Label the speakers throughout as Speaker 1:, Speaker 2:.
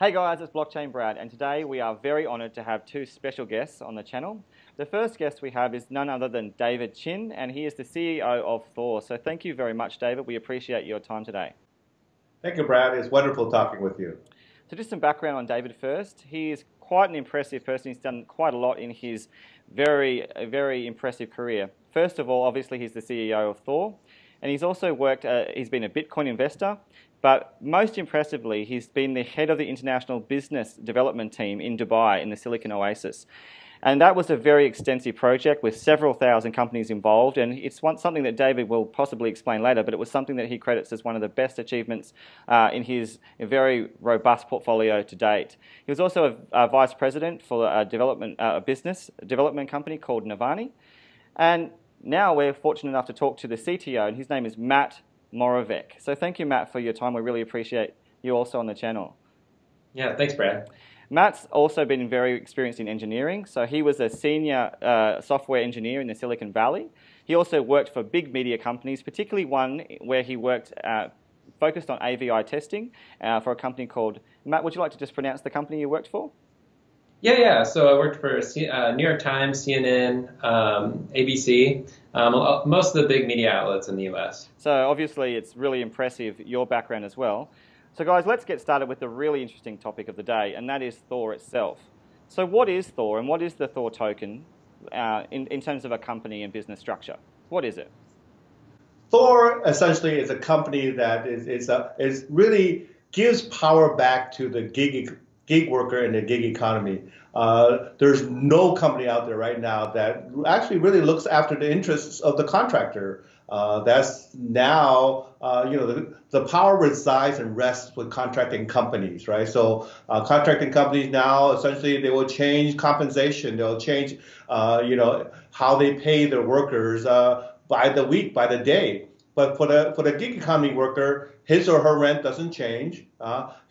Speaker 1: Hey guys, it's BlockchainBrad, and today we are very honoured to have two special guests on the channel. The first guest we have is none other than David Chin, and he is the CEO of Thor. So thank you very much, David. We appreciate your time today.
Speaker 2: Thank you, Brad. It's wonderful talking with you.
Speaker 1: So just some background on David first. He is quite an impressive person. He's done quite a lot in his very impressive career. First of all, obviously, he's the CEO of Thor, and he's also he's been a Bitcoin investor. But most impressively, he's been the head of the international business development team in Dubai in the Silicon Oasis. And that was a very extensive project with several thousand companies involved. And it's something that David will possibly explain later, but it was something that he credits as one of the best achievements in his very robust portfolio to date. He was also a vice president for a business development company called Navani. And now we're fortunate enough to talk to the CTO, and his name is Matt Moravec. So thank you, Matt, for your time. We really appreciate you also on the channel.
Speaker 3: Yeah, thanks, Brad.
Speaker 1: Matt's also been very experienced in engineering. So he was a senior software engineer in the Silicon Valley. He also worked for big media companies, particularly one where he worked focused on AVI testing for a company called, Matt, would you like to just pronounce the company you worked for?
Speaker 3: Yeah. So I worked for New York Times, CNN, ABC, most of the big media outlets in the US.
Speaker 1: So obviously it's really impressive, your background as well. So guys, let's get started with the really interesting topic of the day, and that is Thor itself. So what is Thor, and what is the Thor token in terms of a company and business structure? What is it?
Speaker 2: Thor essentially is a company that is really gives power back to the gig worker in the gig economy. There's no company out there right now that actually really looks after the interests of the contractor. That's now, the power resides and rests with contracting companies, right? So contracting companies now, essentially, they will change compensation. They'll change, how they pay their workers by the week, by the day. But for the gig economy worker, his or her rent doesn't change.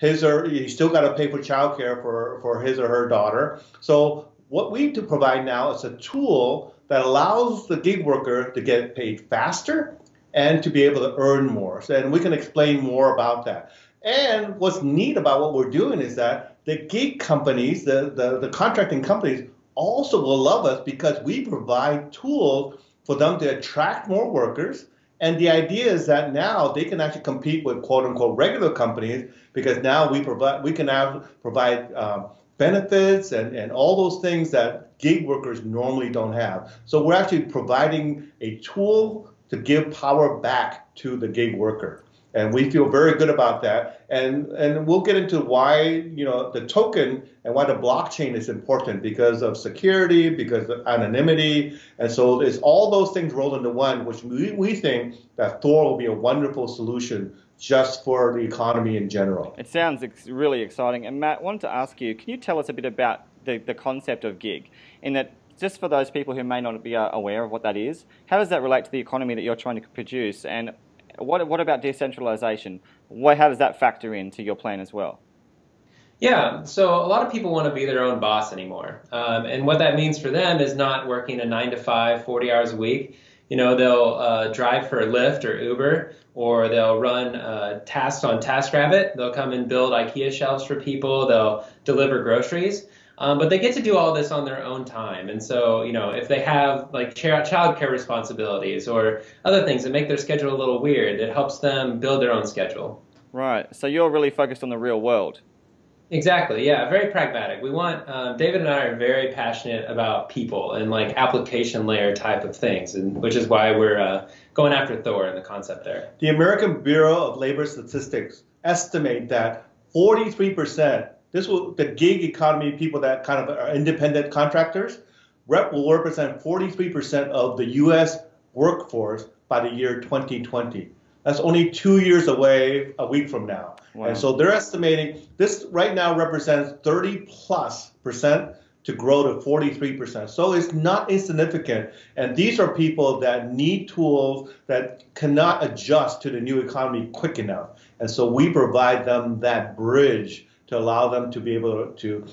Speaker 2: You still got to pay for childcare for his or her daughter. So what we need to provide now is a tool that allows the gig worker to get paid faster and to be able to earn more. And we can explain more about that. And what's neat about what we're doing is that the gig companies, the contracting companies, also will love us because we provide tools for them to attract more workers. And the idea is that now they can actually compete with quote unquote regular companies because now we can now provide benefits and all those things that gig workers normally don't have. So we're actually providing a tool to give power back to the gig worker. And we feel very good about that. And we'll get into why, the token and why the blockchain is important because of security, because of anonymity. And so it's all those things rolled into one, which we think that Thor will be a wonderful solution just for the economy in general.
Speaker 1: It sounds really exciting. And Matt, I wanted to ask you, can you tell us a bit about the concept of gig? In that, just for those people who may not be aware of what that is, how does that relate to the economy that you're trying to produce? And what about decentralization? How does that factor into your plan as well?
Speaker 3: Yeah, so a lot of people want to be their own boss anymore. And what that means for them is not working a 9 to 5, 40 hours a week. They'll drive for Lyft or Uber, or they'll run tasks on TaskRabbit. They'll come and build IKEA shelves for people. They'll deliver groceries. But they get to do all this on their own time. And so, if they have like childcare responsibilities or other things that make their schedule a little weird, it helps them build their own schedule.
Speaker 1: Right. So you're really focused on the real world.
Speaker 3: Exactly. Yeah. Very pragmatic. We want, David and I are very passionate about people and like application layer type of things, which is why we're going after Thor and the concept there.
Speaker 2: The American Bureau of Labor Statistics estimate that 43%, the gig economy people that kind of are independent contractors will represent 43% of the U.S. workforce by the year 2020. That's only 2 years away a week from now. Wow. And so they're estimating this right now represents 30+% to grow to 43%. So it's not insignificant. And these are people that need tools that cannot adjust to the new economy quick enough. And so we provide them that bridge to allow them to be able to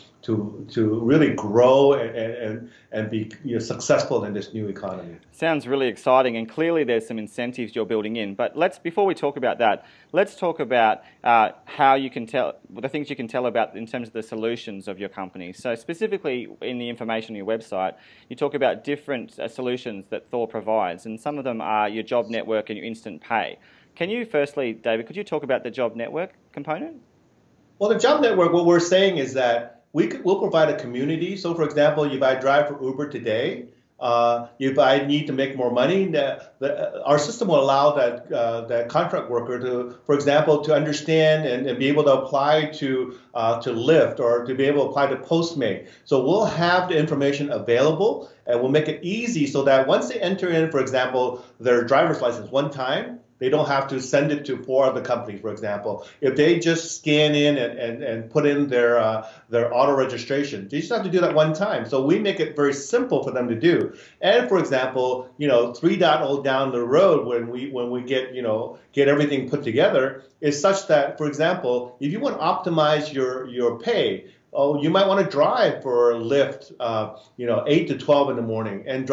Speaker 2: really grow and be successful in this new economy.
Speaker 1: Sounds really exciting, and clearly there's some incentives you're building in. But before we talk about that, let's talk about how you can tell, the things you can tell about in terms of the solutions of your company. So specifically in the information on your website, you talk about different solutions that Thor provides, and some of them are your job network and your instant pay. Can you firstly, David, could you talk about the job network component?
Speaker 2: Well, the job network, what we're saying is that we'll provide a community. So, for example, if I drive for Uber today, if I need to make more money, our system will allow that contract worker to, for example, to understand and be able to apply to Lyft or to be able to apply to Postmate. So we'll have the information available, and we'll make it easy so that once they enter in, for example, their driver's license one time, they don't have to send it to 4 other companies, for example. If they just scan in and put in their auto registration, they just have to do that one time. So we make it very simple for them to do. And for example, 3.0 down the road when we get everything put together is such that, for example, if you want to optimize your pay, you might want to drive for Lyft, 8 to 12 in the morning, and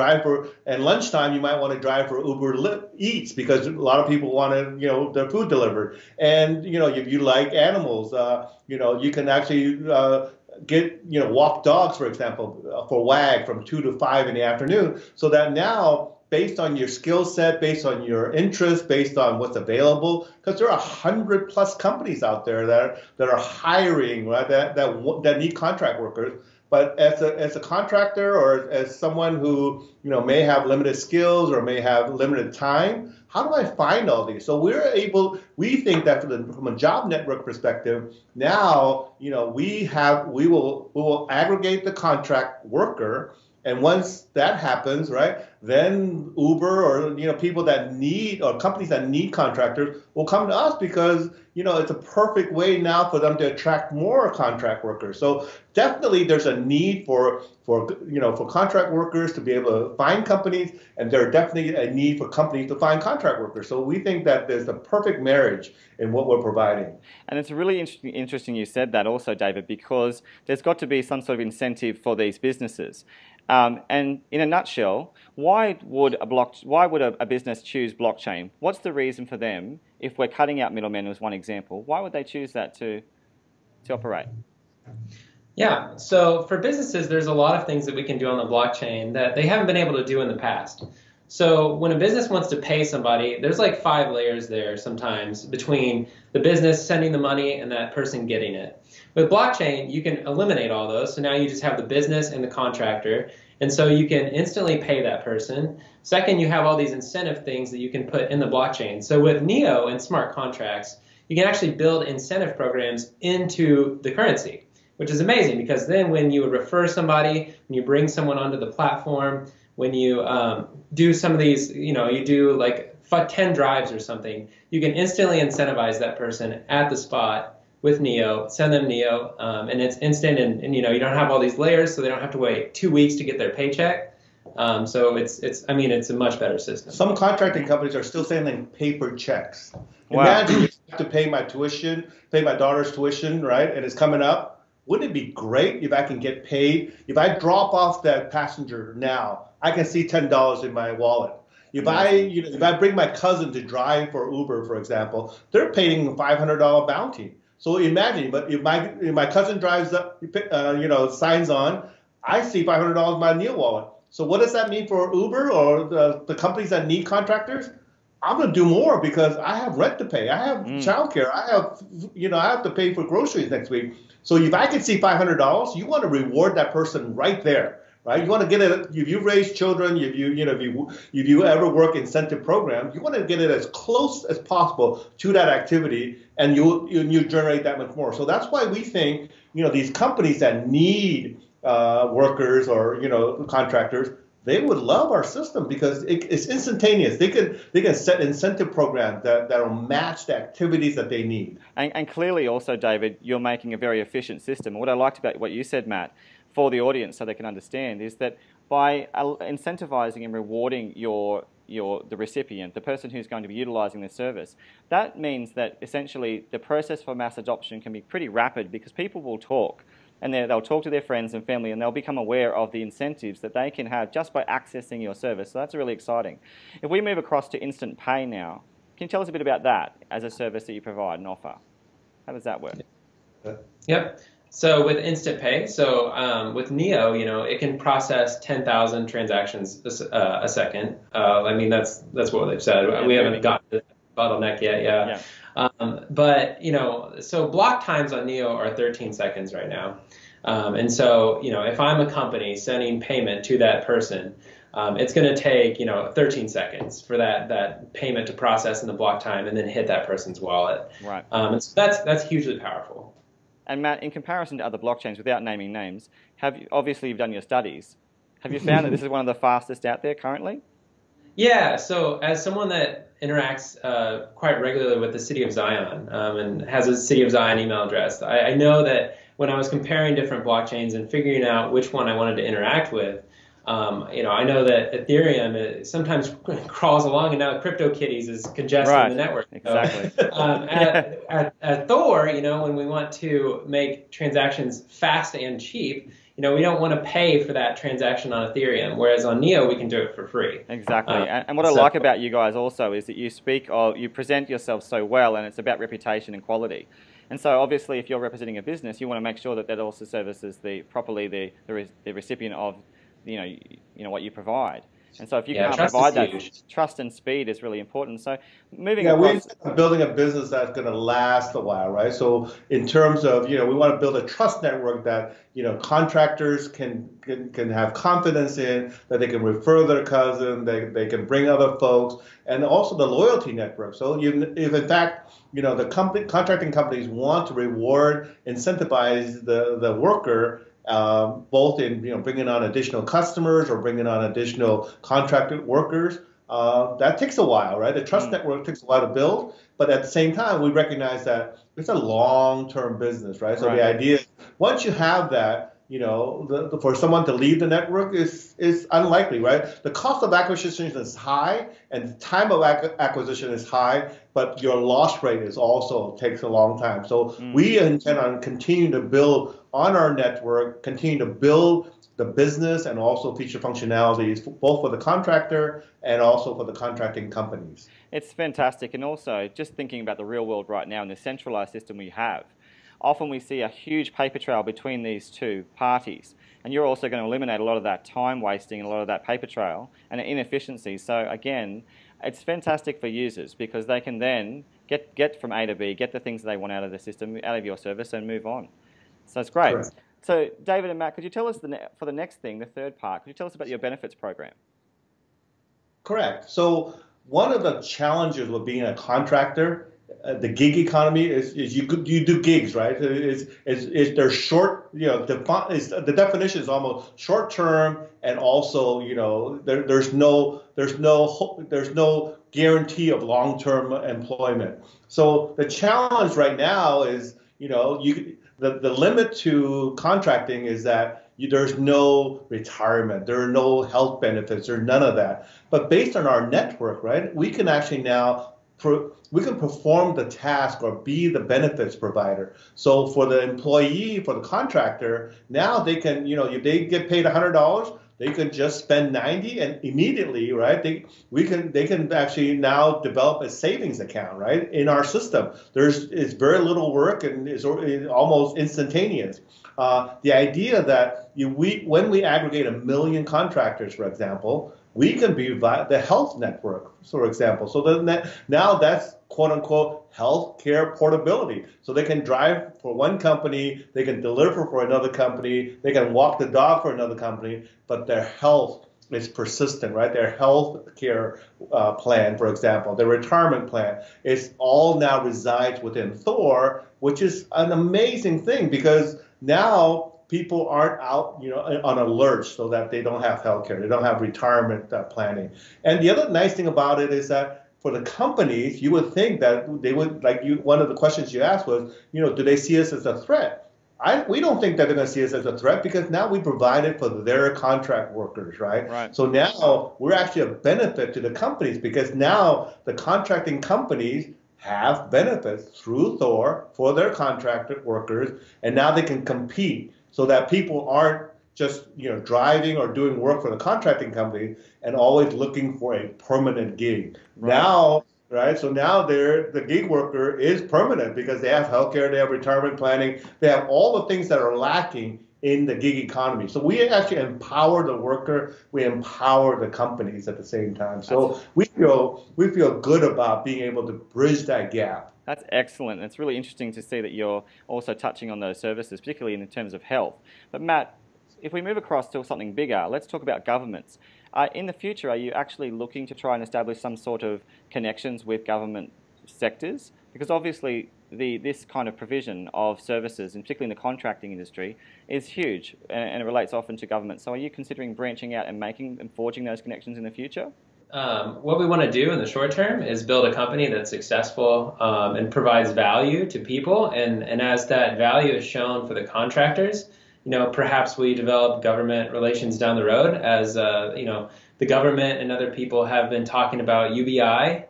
Speaker 2: lunchtime you might want to drive for Uber Eats because a lot of people want their food delivered. And if you like animals, you can actually get walk dogs, for example, for WAG from 2 to 5 in the afternoon, so that now, based on your skill set, based on your interest, based on what's available, because there are 100+ companies out there that are hiring, right, that need contract workers. But as a contractor or as someone who may have limited skills or may have limited time, how do I find all these? So we think that from a job network perspective, now we will aggregate the contract worker. And once that happens, right, then Uber or people that need, or companies that need contractors will come to us because it's a perfect way now for them to attract more contract workers. So definitely there's a need for contract workers to be able to find companies, and there's definitely a need for companies to find contract workers. So we think that there's a perfect marriage in what we're providing.
Speaker 1: And it's really interesting you said that also, David, because there's got to be some sort of incentive for these businesses. And in a nutshell, why would a business choose blockchain? What's the reason for them, if we're cutting out middlemen as one example, why would they choose that to operate?
Speaker 3: Yeah, so for businesses, there's a lot of things that we can do on the blockchain that they haven't been able to do in the past. So when a business wants to pay somebody, there's like 5 layers there sometimes between the business sending the money and that person getting it. With blockchain, you can eliminate all those. So now you just have the business and the contractor. And so you can instantly pay that person. Second, you have all these incentive things that you can put in the blockchain. So with Neo and smart contracts, you can actually build incentive programs into the currency, which is amazing because then when you refer somebody, when you bring someone onto the platform, when you do some of these, you do like 10 drives or something, you can instantly incentivize that person at the spot with Neo, send them Neo, and it's instant, and you don't have all these layers, so they don't have to wait 2 weeks to get their paycheck. So it's a much better system.
Speaker 2: Some contracting companies are still sending paper checks.
Speaker 1: Wow.
Speaker 2: Imagine if I have to pay my tuition, pay my daughter's tuition, right? And it's coming up. Wouldn't it be great if I can get paid? If I drop off that passenger now, I can see $10 in my wallet. If I bring my cousin to drive for Uber, for example, they're paying a $500 bounty. So imagine, but if my cousin drives up, signs on, I see $500 in my Neo wallet. So what does that mean for Uber or the companies that need contractors? I'm going to do more because I have rent to pay. I have childcare. I have to pay for groceries next week. So if I can see $500, you want to reward that person right there. Right? You want to get it if you raise children, if you ever work incentive programs, you want to get it as close as possible to that activity, and you generate that much more. So that's why we think these companies that need workers or contractors, they would love our system because it's instantaneous. They can set incentive programs that will match the activities that they need.
Speaker 1: And clearly also, David, you're making a very efficient system. What I liked about what you said, Matt, for the audience so they can understand, is that by incentivizing and rewarding your the recipient, the person who's going to be utilizing the service. That means that essentially the process for mass adoption can be pretty rapid because people will talk. And they'll talk to their friends and family, and they'll become aware of the incentives that they can have just by accessing your service. So that's really exciting. If we move across to instant pay now, can you tell us a bit about that as a service that you provide and offer? How does that work?
Speaker 3: Yep. So with instant pay, with Neo, it can process 10,000 transactions a second. I mean, that's what they've said. Yeah, we haven't gotten to the bottleneck yet. Yeah. But so block times on Neo are 13 seconds right now. And so, if I'm a company sending payment to that person, it's going to take, 13 seconds for that payment to process in the block time and then hit that person's wallet.
Speaker 1: Right.
Speaker 3: And so that's hugely powerful.
Speaker 1: And Matt, in comparison to other blockchains, without naming names, obviously you've done your studies. Have you found that this is one of the fastest out there currently?
Speaker 3: Yeah. So as someone that interacts quite regularly with the City of Zion and has a City of Zion email address, I know that when I was comparing different blockchains and figuring out which one I wanted to interact with, I know that Ethereum sometimes crawls along, and now CryptoKitties is congesting the network.
Speaker 1: Exactly.
Speaker 3: So, at Thor, when we want to make transactions fast and cheap, we don't want to pay for that transaction on Ethereum, whereas on Neo we can do it for free.
Speaker 1: Exactly. And what I like about you guys also is that you present yourself so well, and it's about reputation and quality. And so obviously if you're representing a business, you want to make sure that also services properly the recipient of what you provide. And so if you can't provide that, trust and speed is really important. So moving across...
Speaker 2: we're building a business that's going to last a while, right? So in terms of, we want to build a trust network that, contractors can have confidence in, that they can refer their cousin, they can bring other folks, and also the loyalty network. So if in fact, the contracting companies want to reward, incentivize the worker, both in bringing on additional customers or bringing on additional contracted workers, that takes a while, right? The trust network takes a while to build, but at the same time, we recognize that it's a long-term business, right? So the idea is once you have that, for someone to leave the network is unlikely, right? The cost of acquisition is high and the time of acquisition is high, but your loss rate takes a long time. So we intend on continuing to build on our network, continue to build the business and also feature functionalities, both for the contractor and also for the contracting companies.
Speaker 1: It's fantastic. And also, just thinking about the real world right now and the centralized system we have, often we see a huge paper trail between these two parties. And you're also going to eliminate a lot of that time wasting and a lot of that paper trail and inefficiency. So again, it's fantastic for users because they can then get from A to B, get the things they want out of the system, out of your service, and move on. So it's great. Correct. So David and Matt, could you tell us for the next thing, the third part, could you tell us about your benefits program?
Speaker 2: Correct. So one of the challenges with being a contractor, the gig economy is you do gigs, right? They're short, the definition is almost short term, and also there's no guarantee of long term employment. So the challenge right now is the limit to contracting is that there's no retirement, there are no health benefits, there's none of that. But based on our network, right, we can actually now perform the task or be the benefits provider. So for the employee, for the contractor, now they can, if they get paid $100, they can just spend 90 and immediately, right? They can actually now develop a savings account, right? In our system, it's very little work and it's almost instantaneous. The idea that when we aggregate 1 million contractors, for example, we can be the health network, for example. So now that's quote unquote healthcare portability. So they can drive for one company, they can deliver for another company, they can walk the dog for another company, but their health is persistent, right? Their health care plan, for example, their retirement plan, it's all now resides within Thor, which is an amazing thing because now people aren't out, on alert so that they don't have health care, they don't have retirement planning. And the other nice thing about it is that for the companies, you would think that they would, one of the questions you asked was, do they see us as a threat? we don't think that they're going to see us as a threat because now we provide it for their contract workers, right?
Speaker 1: Right.
Speaker 2: So now we're actually a benefit to the companies because now the contracting companies have benefits through Thor for their contracted workers, and now they can compete so that people aren't just driving or doing work for the contracting company and always looking for a permanent gig.
Speaker 1: Right.
Speaker 2: Now, right? So now the gig worker is permanent because they have healthcare, they have retirement planning, they have all the things that are lacking in the gig economy. So we actually empower the worker, we empower the companies at the same time. So we feel good about being able to bridge that gap.
Speaker 1: That's excellent. It's really interesting to see that you're also touching on those services, particularly in terms of health. But Matt, if we move across to something bigger, let's talk about governments. In the future, are you actually looking to try and establish some sort of connections with government sectors? Because obviously this kind of provision of services, and particularly in the contracting industry, is huge and it relates often to government. So are you considering branching out and making and forging those connections in the future?
Speaker 3: What we want to do in the short term is build a company that's successful and provides value to people. And as that value is shown for the contractors, perhaps we develop government relations down the road as, the government and other people have been talking about UBI,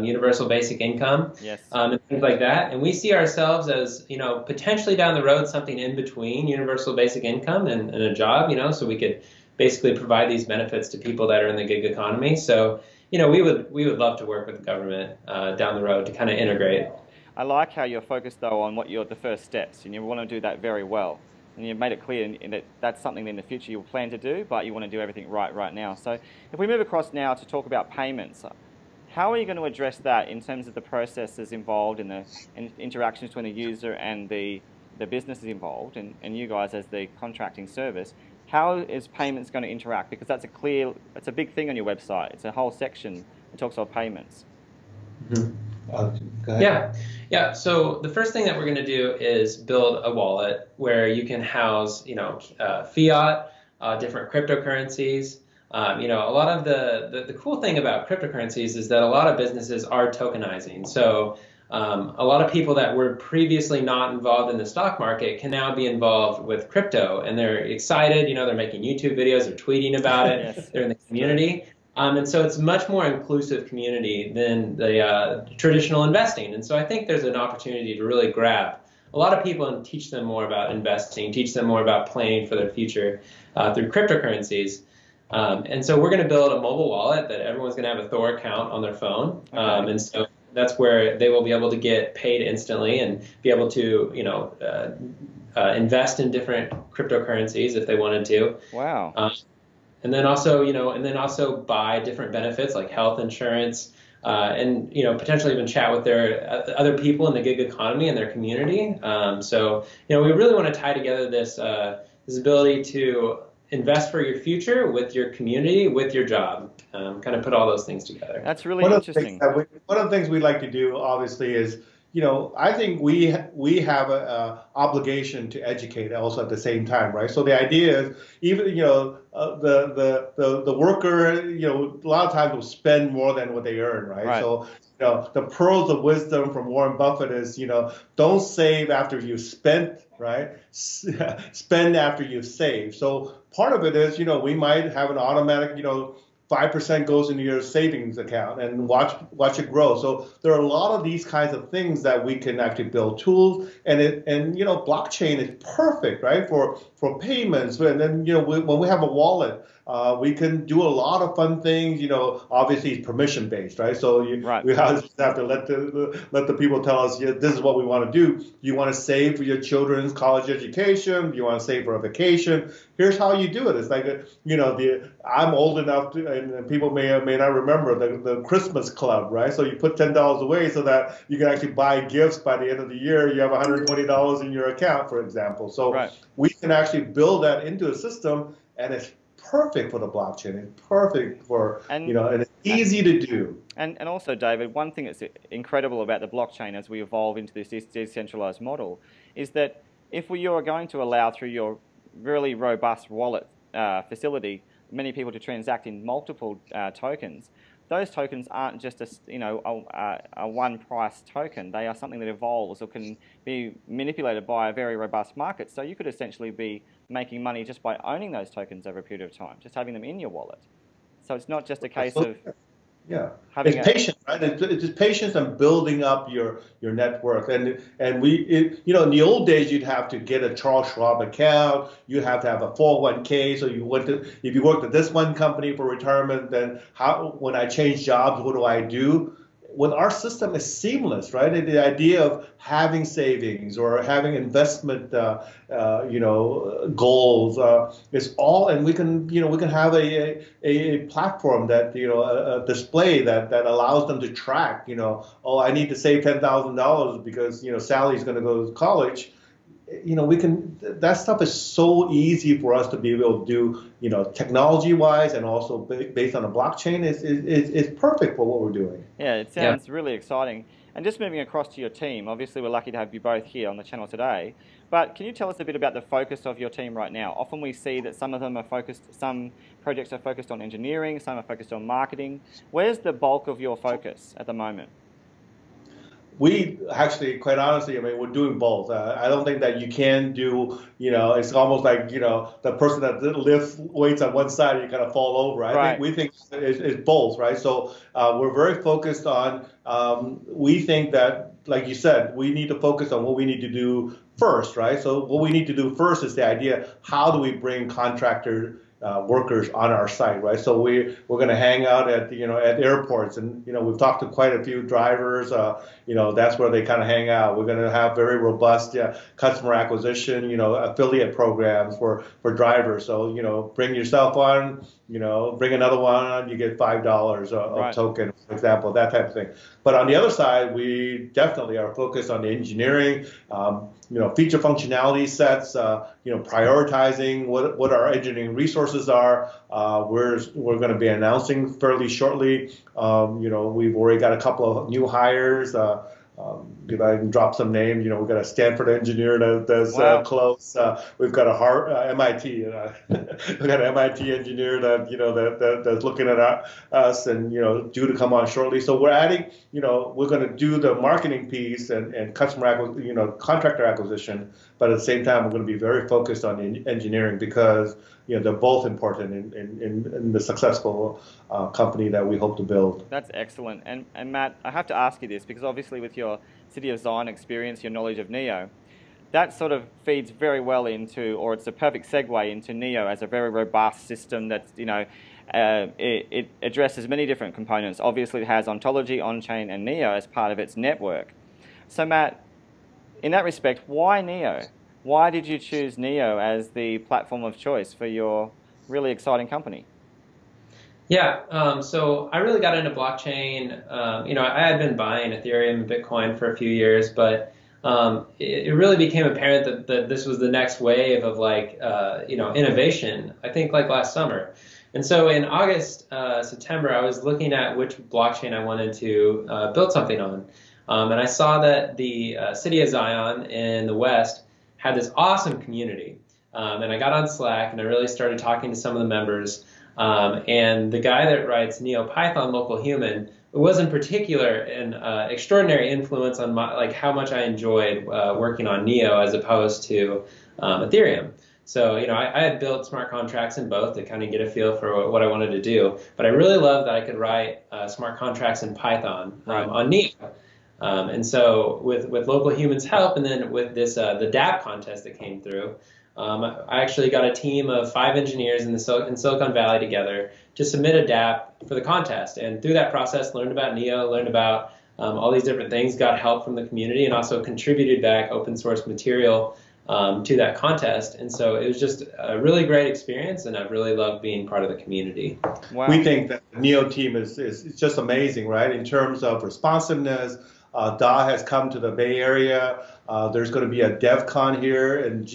Speaker 3: Universal Basic Income,
Speaker 1: yes.
Speaker 3: And things like that. And we see ourselves as, potentially down the road something in between Universal Basic Income and a job, so we could basically provide these benefits to people that are in the gig economy. So, we would love to work with the government down the road to kind of integrate.
Speaker 1: I like how you're focused, though, on what the first steps, and you want to do that very well. And you've made it clear that that's something in the future you'll plan to do, but you want to do everything right now. So if we move across now to talk about payments, how are you going to address that in terms of the processes involved in the interactions between the user and the businesses involved and you guys as the contracting service? How is payments going to interact? Because it's a big thing on your website. It's a whole section that talks about payments.
Speaker 2: Mm-hmm. Go ahead.
Speaker 3: Yeah. So the first thing that we're going to do is build a wallet where you can house, fiat, different cryptocurrencies. A lot of the cool thing about cryptocurrencies is that a lot of businesses are tokenizing. So a lot of people that were previously not involved in the stock market can now be involved with crypto, and they're excited. They're making YouTube videos, they're tweeting about it,
Speaker 1: Yes.
Speaker 3: They're in the community. And so it's a much more inclusive community than the traditional investing. And so I think there's an opportunity to really grab a lot of people and teach them more about investing, teach them more about planning for their future through cryptocurrencies. And so we're going to build a mobile wallet that everyone's going to have a Thor account on their phone.
Speaker 1: Okay.
Speaker 3: And so that's where they will be able to get paid instantly and be able to, invest in different cryptocurrencies if they wanted to.
Speaker 1: Wow.
Speaker 3: And then also buy different benefits like health insurance, and potentially even chat with their other people in the gig economy and their community. So we really want to tie together this ability to invest for your future with your community, with your job, kind of put all those things together.
Speaker 1: That's really interesting.
Speaker 2: One of the things we like to do, obviously, is I think we have an obligation to educate also at the same time, right? So the idea is even the worker, a lot of times will spend more than what they earn, right? So the pearls of wisdom from Warren Buffett is don't save after you've spent, right? Spend after you've saved. So part of it is we might have an automatic 5% goes into your savings account and watch it grow. So there are a lot of these kinds of things that we can actually build tools, and blockchain is perfect, right, for payments. And then when we have a wallet, we can do a lot of fun things. Obviously it's permission based, right? So we have to let the people tell us, this is what we want to do. You want to save for your children's college education. You want to save for a vacation. Here's how you do it. It's like I'm old enough to, and people may or may not remember the Christmas club, right? So you put $10 away so that you can actually buy gifts by the end of the year. You have $120 in your account, for example. So we can actually build that into a system, and it's perfect for the blockchain. It's perfect for and it's easy to do.
Speaker 1: And also, David, one thing that's incredible about the blockchain as we evolve into this decentralized model is that if you are going to allow through your really robust wallet facility many people to transact in multiple tokens, those tokens aren't just a one price token. They are something that evolves or can be manipulated by a very robust market. So you could essentially be making money just by owning those tokens over a period of time, just having them in your wallet. So it's not just a case of
Speaker 2: it's patience, right? It's just patience and building up your net worth. And in the old days, you'd have to get a Charles Schwab account. You have to have a 401k. So if you worked at this one company for retirement, then when I change jobs, what do I do? With our system, is seamless, right? The idea of having savings or having investment, goals is all, and we can have a platform that a display that allows them to track. Oh, I need to save $10,000 because Sally's going to go to college. That stuff is so easy for us to be able to do, technology wise, and also based on a blockchain is perfect for what we're doing.
Speaker 1: Yeah, it sounds really exciting. And just moving across to your team, obviously we're lucky to have you both here on the channel today, but can you tell us a bit about the focus of your team right now? Often we see that some projects are focused on engineering, some are focused on marketing. Where's the bulk of your focus at the moment?
Speaker 2: We actually, quite honestly, we're doing both. I don't think that you can do, it's almost like, the person that lifts weights on one side, you kind of fall over. We think it's both, right? So we're very focused on, we think that, like you said, we need to focus on what we need to do first, right? So what we need to do first is the idea, how do we bring contractor workers on our site, right? So we're going to hang out at at airports, and we've talked to quite a few drivers. That's where they kind of hang out. We're going to have very robust customer acquisition, affiliate programs for drivers. So bring yourself on, bring another one on, you get $5 a token, for example, that type of thing. But on the other side, we definitely are focused on the engineering, feature functionality sets, prioritizing what our engineering resources are. We're going to be announcing fairly shortly. We've already got a couple of new hires. If I can drop some names, we've got a Stanford engineer that's close. We've got a MIT, we've got an MIT engineer that's looking at us and due to come on shortly. So we're adding, we're going to do the marketing piece and contractor acquisition, but at the same time we're going to be very focused on engineering because they're both important in the successful company that we hope to build.
Speaker 1: That's excellent. And Matt, I have to ask you this because obviously with your City of Zion experience, your knowledge of NEO, that sort of feeds very well into, or it's a perfect segue into NEO as a very robust system that's, it addresses many different components. Obviously it has ontology, on-chain, and NEO as part of its network. So Matt, in that respect, why NEO? Why did you choose NEO as the platform of choice for your really exciting company?
Speaker 3: Yeah, so I really got into blockchain. I had been buying Ethereum and Bitcoin for a few years, but it really became apparent that this was the next wave of innovation, I think like last summer. And so in August, September, I was looking at which blockchain I wanted to build something on. And I saw that the City of Zion in the West had this awesome community. And I got on Slack and I really started talking to some of the members. And the guy that writes NeoPython Local Human was in particular an extraordinary influence on how much I enjoyed working on Neo as opposed to Ethereum. So, I had built smart contracts in both to kind of get a feel for what I wanted to do. But I really loved that I could write smart contracts in Python on Neo. And so with Local Human's help, and then with this the DApp contest that came through, I actually got a team of 5 engineers in Silicon Valley together to submit a DApp for the contest. And through that process, learned about Neo, learned about all these different things, got help from the community, and also contributed back open source material to that contest. And so it was just a really great experience, and I've really loved being part of the community.
Speaker 2: Wow. We think that the Neo team is just amazing, right? In terms of responsiveness. Da has come to the Bay Area. There's going to be a DevCon here in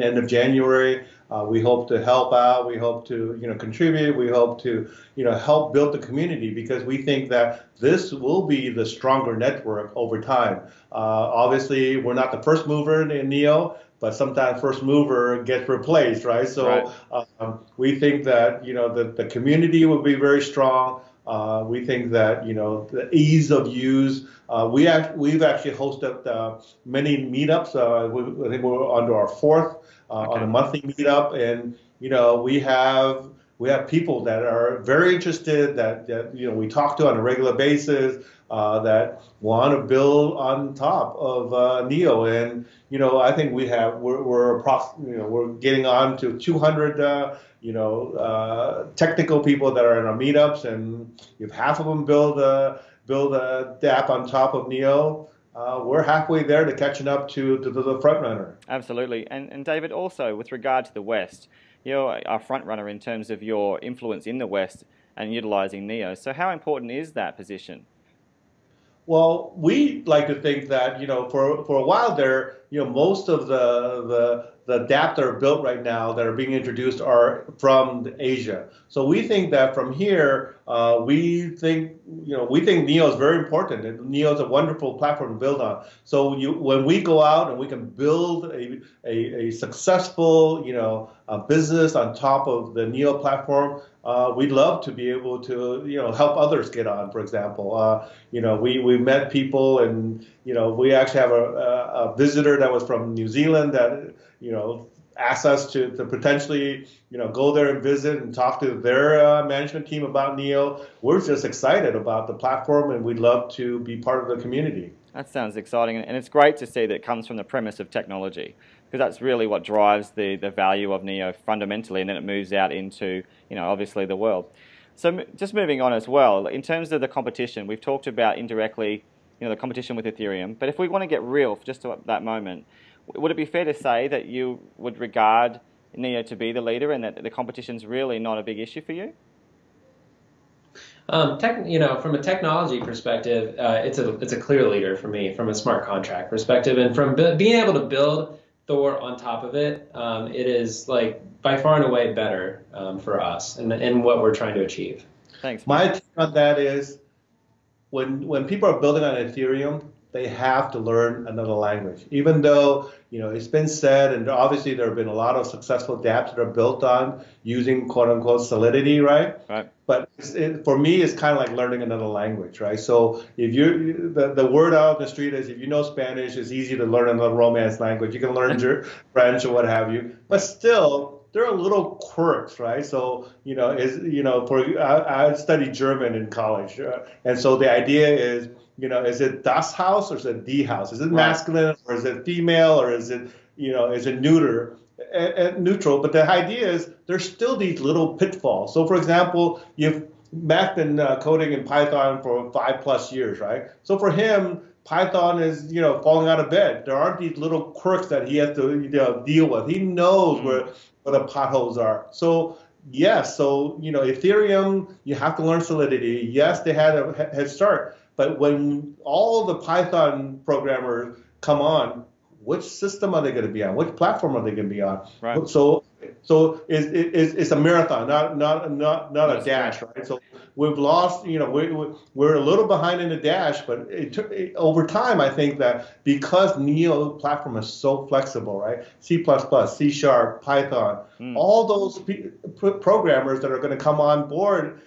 Speaker 2: end of January. We hope to help out. We hope to contribute. We hope to help build the community because we think that this will be the stronger network over time. Obviously, we're not the first mover in Neo, but sometimes first mover gets replaced, right? So we think that the community will be very strong. We think that the ease of use. We've actually hosted many meetups. I think we're under our fourth on a monthly meetup, and we have people that are very interested that we talk to on a regular basis that want to build on top of Neo, and I think we're getting on to 200 technical people that are in our meetups, and if half of them build a dApp on top of Neo, we're halfway there to catching up to the front runner.
Speaker 1: Absolutely, and David, also with regard to the West, you're our front runner in terms of your influence in the West and utilizing Neo. So how important is that position?
Speaker 2: Well, we like to think that for a while there, most of the dApps that are built right now that are being introduced are from Asia. So we think that from here, we think Neo is very important, and Neo is a wonderful platform to build on. So when we go out and we can build a successful business on top of the Neo platform, we'd love to be able to help others get on. For example, we met people, and we actually have a visitor that was from New Zealand that asked us to potentially go there and visit and talk to their management team about Neo. We're just excited about the platform, and we'd love to be part of the community.
Speaker 1: That sounds exciting, and it's great to see that it comes from the premise of technology, because that's really what drives the value of Neo fundamentally, and then it moves out into obviously the world. So just moving on as well, in terms of the competition, we've talked about indirectly the competition with Ethereum, but if we want to get real for just that moment, would it be fair to say that you would regard Neo to be the leader and that the competition's really not a big issue for you?
Speaker 3: From a technology perspective, it's a clear leader for me from a smart contract perspective, and from being able to build Thor on top of it, it is by far and away better for us and what we're trying to achieve.
Speaker 1: Thanks.
Speaker 2: My take on that is when people are building on Ethereum, they have to learn another language. Even though it's been said, and obviously there have been a lot of successful dApps that are built on using quote unquote Solidity, right?
Speaker 1: Right.
Speaker 2: But for me, it's kind of like learning another language, right? So if the word out in the street is if you know Spanish, it's easy to learn another Romance language. You can learn French or what have you. But still, there are little quirks, right? So I studied German in college, and so the idea is, is it das Haus or is it die Haus? Is it masculine or is it female or is it neuter? Neutral, but the idea is there's still these little pitfalls. So, for example, Matt's been coding in Python for 5+ years, right? So for him, Python is falling out of bed. There aren't these little quirks that he has to deal with. He knows where the potholes are. So yes, Ethereum, you have to learn Solidity. Yes, they had a head start, but when all the Python programmers come on, which system are they going to be on? Which platform are they going to be on?
Speaker 1: Right.
Speaker 2: So it's a marathon, not a dash, right? So we've lost, we're a little behind in the dash, but over time, I think that because Neo platform is so flexible, right? C++, C#, Python, all those programmers that are going to come on board,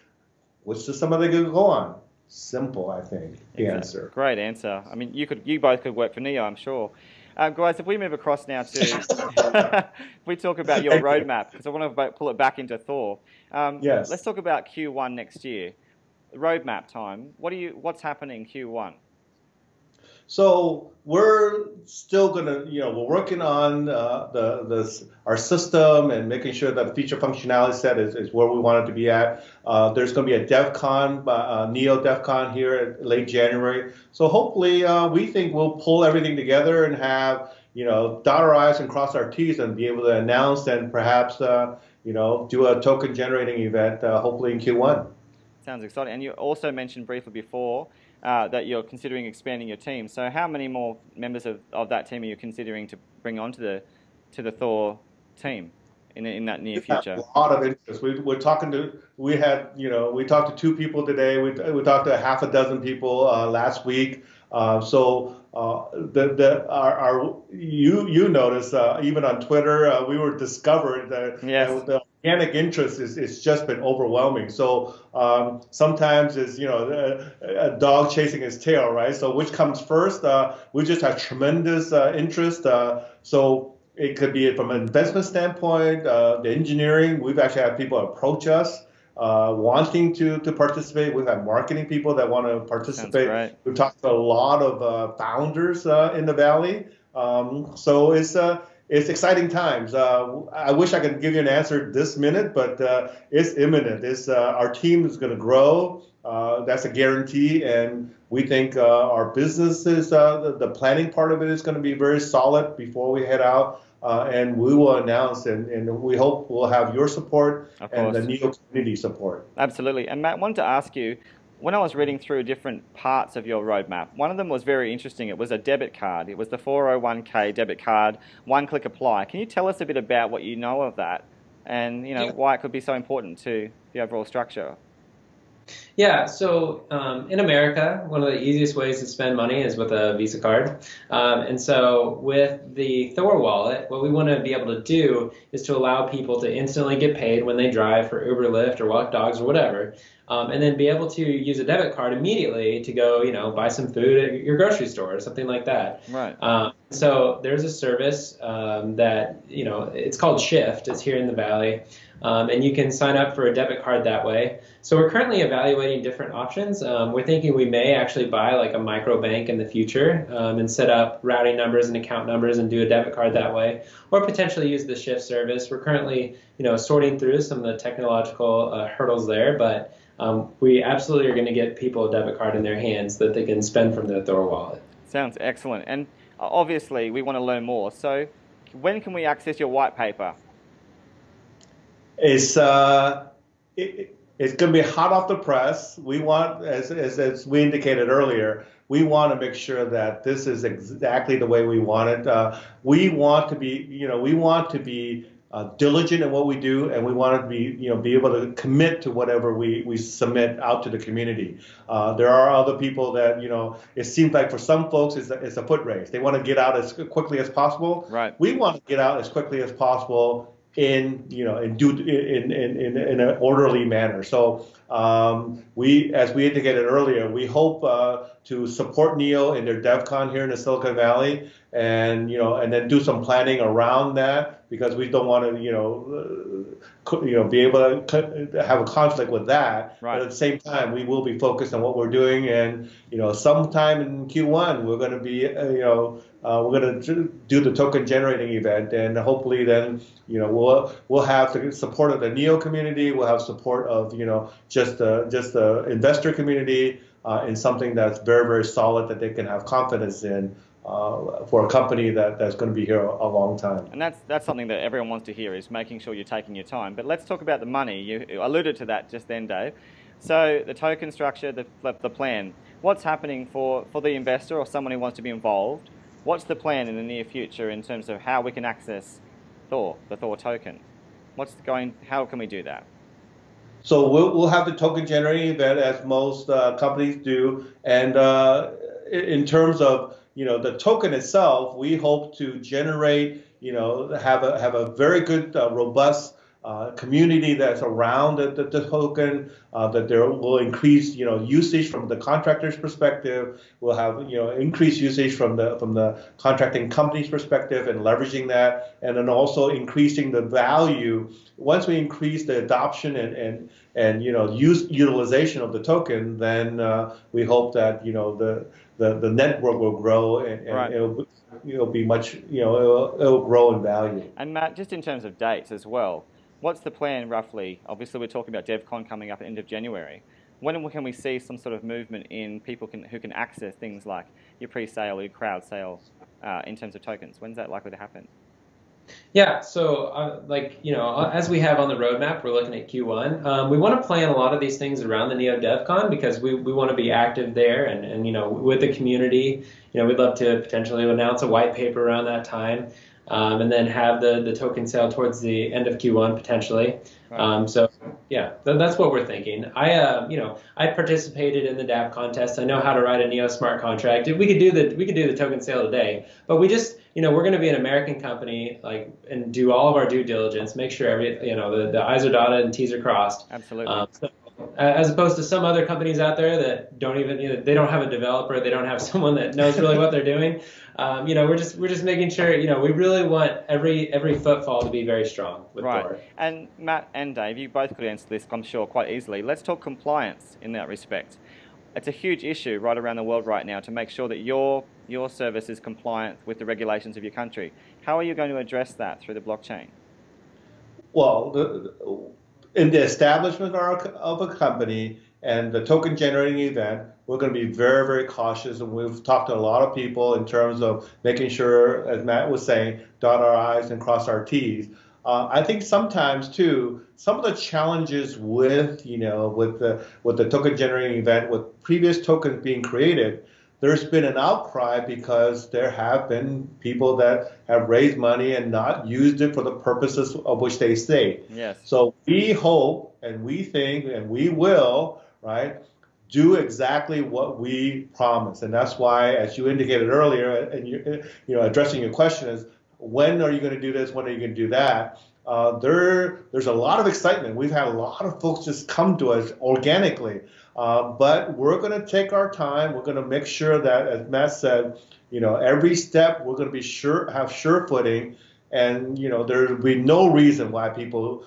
Speaker 2: which system are they going to go on? Simple, I think, the answer.
Speaker 1: Great answer. I mean, you both could work for Neo, I'm sure. Guys, if we move across now to, if we talk about your roadmap, because I want to pull it back into Thor.
Speaker 2: Yes.
Speaker 1: Let's talk about Q1 next year. Roadmap time. What's happening Q1?
Speaker 2: So we're still gonna, we're working on our system and making sure that the feature functionality set is where we want it to be at. There's going to be a DevCon, Neo DevCon here in late January. So hopefully, we think we'll pull everything together and have, dot our I's and cross our T's and be able to announce and perhaps, do a token generating event, hopefully in Q1.
Speaker 1: Sounds exciting. And you also mentioned briefly before that you're considering expanding your team. So how many more members of that team are you considering to bring onto the Thor team in that near future?
Speaker 2: A lot of interest. We talked to 2 people today. We talked to half a dozen people last week. You notice even on Twitter we were discovered that
Speaker 1: Yes.
Speaker 2: the organic interest is just been overwhelming. So sometimes it's a dog chasing his tail, right? So which comes first? We just have tremendous interest. So it could be from an investment standpoint, the engineering. We've actually had people approach us wanting to participate. We've had marketing people that want to participate. We've talked to a lot of founders in the Valley. So it's exciting times. I wish I could give you an answer this minute, but it's imminent. Our team is going to grow. That's a guarantee. And we think our business is, the planning part of it is going to be very solid before we head out. And we will announce, and we hope we'll have your support and the NEO community support.
Speaker 1: Absolutely. And Matt, I wanted to ask you, when I was reading through different parts of your roadmap, one of them was very interesting. It was a debit card. It was the 401k debit card, one-click apply. Can you tell us a bit about what you know of that and why it could be so important to the overall structure?
Speaker 3: Yeah, so in America, one of the easiest ways to spend money is with a Visa card. And so with the Thor wallet, what we want to be able to do is to allow people to instantly get paid when they drive for Uber, Lyft, or walk dogs or whatever, and then be able to use a debit card immediately to go, buy some food at your grocery store or something like that.
Speaker 1: Right.
Speaker 3: So there's a service that, it's called Shift. It's here in the Valley. And you can sign up for a debit card that way. So we're currently evaluating different options. We're thinking we may actually buy like a micro bank in the future and set up routing numbers and account numbers and do a debit card that way, or potentially use the Shift service. We're currently, sorting through some of the technological hurdles there, but we absolutely are going to get people a debit card in their hands that they can spend from their Thor wallet.
Speaker 1: Sounds excellent. And obviously, we want to learn more. So when can we access your white paper?
Speaker 2: It's going to be hot off the press. We want, as we indicated earlier, we want to make sure that this is exactly the way we want it. We want to be, diligent in what we do, and we want to be able to commit to whatever we submit out to the community. There are other people that it seems like for some folks it's a foot race. They want to get out as quickly as possible.
Speaker 1: Right.
Speaker 2: We want to get out as quickly as possible in an orderly manner. So as we indicated earlier, we hope to support NEO in their DevCon here in the Silicon Valley, and then do some planning around that, because we don't want to be able to have a conflict with that.
Speaker 1: Right.
Speaker 2: But at the same time, we will be focused on what we're doing, and sometime in Q1 we're going to be we're going to do the token generating event, and hopefully then we'll have the support of the NEO community. We'll have support of just the investor community in something that's very, very solid that they can have confidence in for a company that's going to be here a long time.
Speaker 1: And that's something that everyone wants to hear, is making sure you're taking your time. But let's talk about the money. You alluded to that just then, Dave. So the token structure, the plan. What's happening for the investor or someone who wants to be involved? What's the plan in the near future in terms of how we can access Thor, the Thor token? How can we do that?
Speaker 2: So we'll have the token generating event, as most companies do, and in terms of the token itself, we hope to generate, have a very good, robust community that's around the token, that there will increase, usage from the contractor's perspective. We'll have, increased usage from the contracting company's perspective, and leveraging that, and then also increasing the value. Once we increase the adoption and utilization of the token, then we hope that the network will grow, and
Speaker 1: right.
Speaker 2: it'll be much, it'll grow in value.
Speaker 1: And Matt, just in terms of dates as well, what's the plan roughly? Obviously, we're talking about DevCon coming up at the end of January. When can we see some sort of movement in people who can access things like your pre-sale or your crowd sale in terms of tokens? When's that likely to happen?
Speaker 3: Yeah, so as we have on the roadmap, we're looking at Q1. We want to plan a lot of these things around the NEO DevCon, because we want to be active there, and with the community. We'd love to potentially announce a white paper around that time, and then have the token sale towards the end of Q1 potentially. Right. So Yeah, that's what we're thinking. I participated in the DApp contest. I know how to write a Neo smart contract. We could do the token sale today, but we just, we're going to be an American company, like, and do all of our due diligence, make sure the I's are dotted and T's are crossed.
Speaker 1: Absolutely.
Speaker 3: As opposed to some other companies out there that don't even, they don't have a developer, they don't have someone that knows really what they're doing. We're just making sure, we really want every footfall to be very strong with Thor.
Speaker 1: And Matt and Dave, you both could answer this, I'm sure, quite easily. Let's talk compliance in that respect. It's a huge issue right around the world right now to make sure that your service is compliant with the regulations of your country. How are you going to address that through the blockchain?
Speaker 2: Well, in the establishment of a company and the token generating event, we're going to be very, very cautious. And we've talked to a lot of people in terms of making sure, as Matt was saying, dot our I's and cross our T's. I think sometimes too, some of the challenges with the token generating event, with previous tokens being created, there's been an outcry because there have been people that have raised money and not used it for the purposes of which they say.
Speaker 1: Yes.
Speaker 2: So we hope and we think and we will, right, do exactly what we promise. And that's why, as you indicated earlier, and addressing your question is, when are you going to do this? When are you going to do that? There's a lot of excitement. We've had a lot of folks just come to us organically. But we're going to take our time. We're going to make sure that, as Matt said, every step we're going to be have sure footing, and there will be no reason why people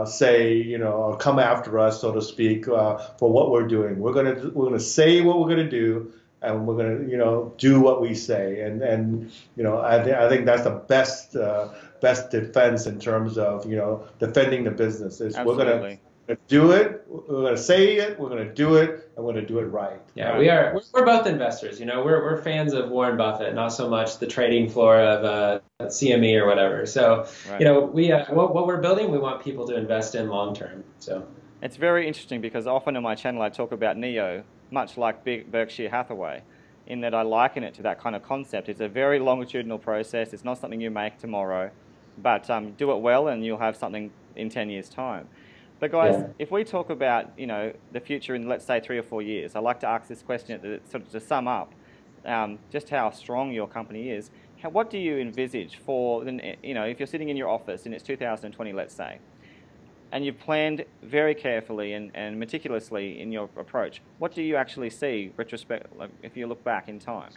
Speaker 2: say or come after us, so to speak, for what we're doing. We're going to say what we're going to do, and we're going to do what we say. And I think that's the best defense in terms of defending the business. Is we're going to do it, we're going to say it, we're going to do it, and we're going to do it right.
Speaker 3: Yeah, we are. We're both investors. We're fans of Warren Buffett, not so much the trading floor of CME or whatever. So, what we're building, we want people to invest in long term. So
Speaker 1: it's very interesting because often on my channel I talk about Neo, much like Berkshire Hathaway, in that I liken it to that kind of concept. It's a very longitudinal process. It's not something you make tomorrow, but do it well and you'll have something in 10 years' time. But guys, if we talk about the future in, let's say, 3 or 4 years, I like to ask this question sort of to sum up just how strong your company is. What do you envisage for if you're sitting in your office and it's 2020, let's say, and you've planned very carefully and meticulously in your approach, what do you actually see if you look back in time?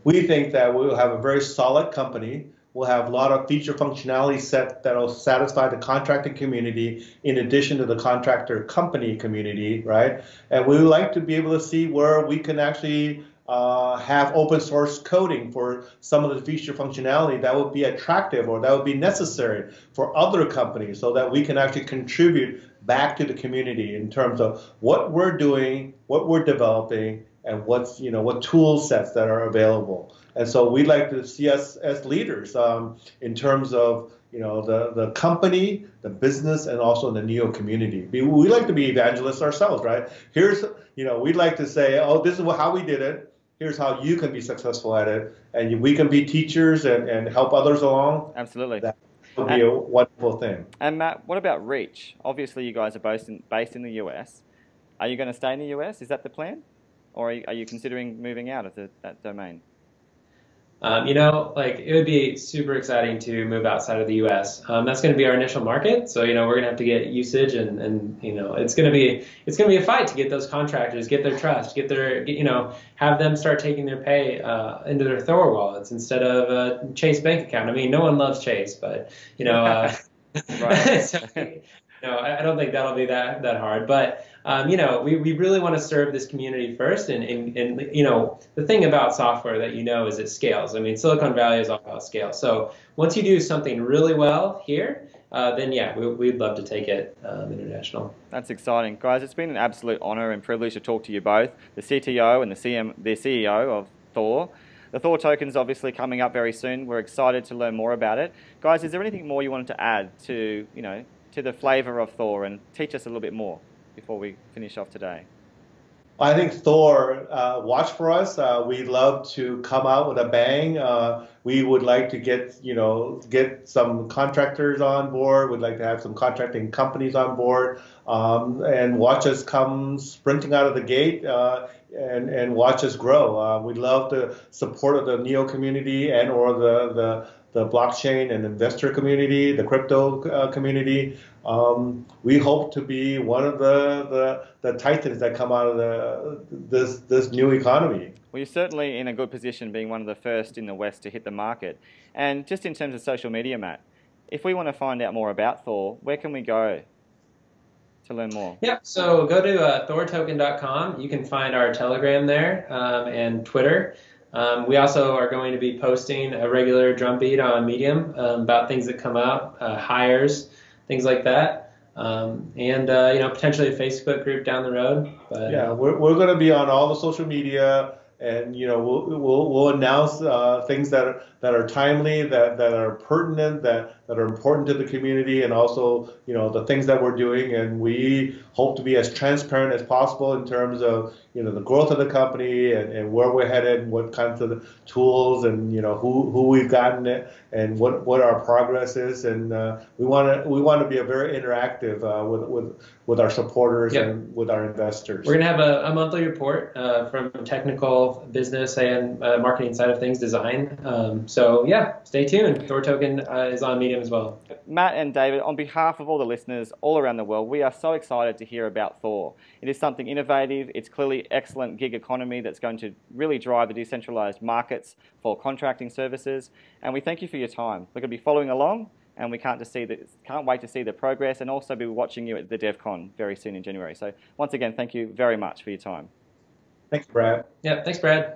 Speaker 2: We think that we'll have a very solid company. We'll have a lot of feature functionality set that will satisfy the contracting community in addition to the contractor company community, right? And we would like to be able to see where we can actually have open source coding for some of the feature functionality that would be attractive or that would be necessary for other companies, so that we can actually contribute back to the community in terms of what we're doing, what we're developing, and what tool sets that are available. And so we'd like to see us as leaders in terms of the company, the business, and also the Neo community. We like to be evangelists ourselves, right? We'd like to say, oh, this is how we did it. Here's how you can be successful at it, and we can be teachers and help others along.
Speaker 1: Absolutely.
Speaker 2: That would be a wonderful thing.
Speaker 1: And Matt, what about reach? Obviously, you guys are based in the US. Are you going to stay in the US? Is that the plan? Or are you considering moving out of that domain?
Speaker 3: It would be super exciting to move outside of the U.S. That's going to be our initial market. So, we're going to have to get usage and it's going to be a fight to get those contractors, get their trust, have them start taking their pay into their Thor wallets instead of a Chase bank account. I mean, no one loves Chase, but,
Speaker 1: Right.
Speaker 3: So, I don't think that'll be that hard, but we really want to serve this community first, and the thing about software that is it scales. I mean, Silicon Valley is all about scale. So once you do something really well here, then we'd love to take it international.
Speaker 1: That's exciting, guys. It's been an absolute honor and privilege to talk to you both, the CTO and the CEO of Thor. The Thor token is obviously coming up very soon. We're excited to learn more about it, guys. Is there anything more you wanted to add to to the flavor of Thor and teach us a little bit more before we finish off today?
Speaker 2: I think Thor, watch for us. We love to come out with a bang. We would like to get some contractors on board. We'd like to have some contracting companies on board, and watch us come sprinting out of the gate, and watch us grow. We'd love the support of the Neo community and or the blockchain and investor community, the crypto community. We hope to be one of the titans that come out of this new economy.
Speaker 1: Well, you're certainly in a good position being one of the first in the West to hit the market. And just in terms of social media, Matt, if we want to find out more about Thor, where can we go to learn more?
Speaker 3: Yeah, so go to thortoken.com. You can find our Telegram there, and Twitter. We also are going to be posting a regular drumbeat on Medium about things that come out, hires, things like that, and potentially a Facebook group down the road. But
Speaker 2: yeah, we're going to be on all the social media, and we'll announce things that are timely, that are pertinent, that are important to the community, and also the things that we're doing. And we hope to be as transparent as possible in terms of the growth of the company and where we're headed, what kinds of tools, and who we've gotten it, and what our progress is. And we want to be a very interactive with our supporters. Yep. And with our investors.
Speaker 3: We're going to have a monthly report from technical, business, and marketing side of things, design. So yeah, stay tuned. Thor Token is on Medium as well.
Speaker 1: Matt and David, on behalf of all the listeners all around the world, we are so excited to hear about Thor. It is something innovative. It's clearly excellent gig economy that's going to really drive the decentralized markets for contracting services. And we thank you for your time. We're going to be following along, and we can't wait to see the progress, and also be watching you at the DevCon very soon in January. So once again, thank you very much for your time.
Speaker 2: Thanks, Brad.
Speaker 3: Yeah, thanks, Brad.